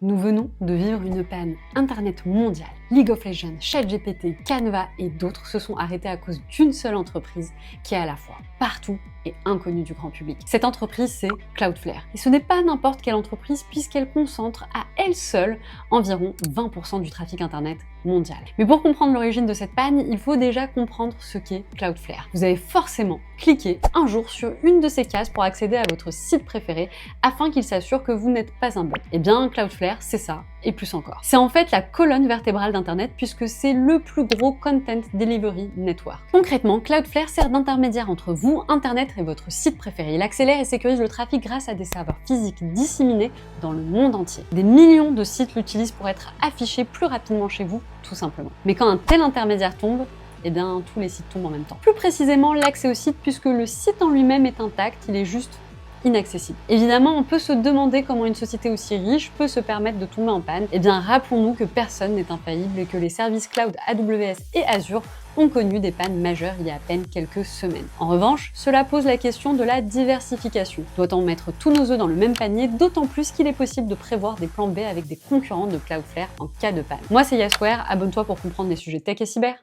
Nous venons de vivre une panne Internet mondiale. League of Legends, ChatGPT, Canva et d'autres se sont arrêtés à cause d'une seule entreprise qui est à la fois partout et inconnue du grand public. Cette entreprise, c'est Cloudflare. Et ce n'est pas n'importe quelle entreprise puisqu'elle concentre à elle seule environ 20% du trafic Internet mondial. Mais pour comprendre l'origine de cette panne, il faut déjà comprendre ce qu'est Cloudflare. Vous avez forcément cliqué un jour sur une de ces cases pour accéder à votre site préféré afin qu'il s'assure que vous n'êtes pas un bot. Eh bien, Cloudflare, c'est ça, et plus encore. C'est en fait la colonne vertébrale d'Internet puisque c'est le plus gros Content Delivery Network. Concrètement, Cloudflare sert d'intermédiaire entre vous, Internet et votre site préféré. Il accélère et sécurise le trafic grâce à des serveurs physiques disséminés dans le monde entier. Des millions de sites l'utilisent pour être affichés plus rapidement chez vous, tout simplement. Mais quand un tel intermédiaire tombe, eh bien, tous les sites tombent en même temps. Plus précisément, l'accès au site, puisque le site en lui-même est intact, il est juste inaccessible. Évidemment, on peut se demander comment une société aussi riche peut se permettre de tomber en panne. Eh bien, rappelons-nous que personne n'est infaillible et que les services cloud AWS et Azure ont connu des pannes majeures il y a à peine quelques semaines. En revanche, cela pose la question de la diversification. Doit-on mettre tous nos œufs dans le même panier, d'autant plus qu'il est possible de prévoir des plans B avec des concurrents de Cloudflare en cas de panne. Moi, c'est Yasware, abonne-toi pour comprendre les sujets tech et cyber.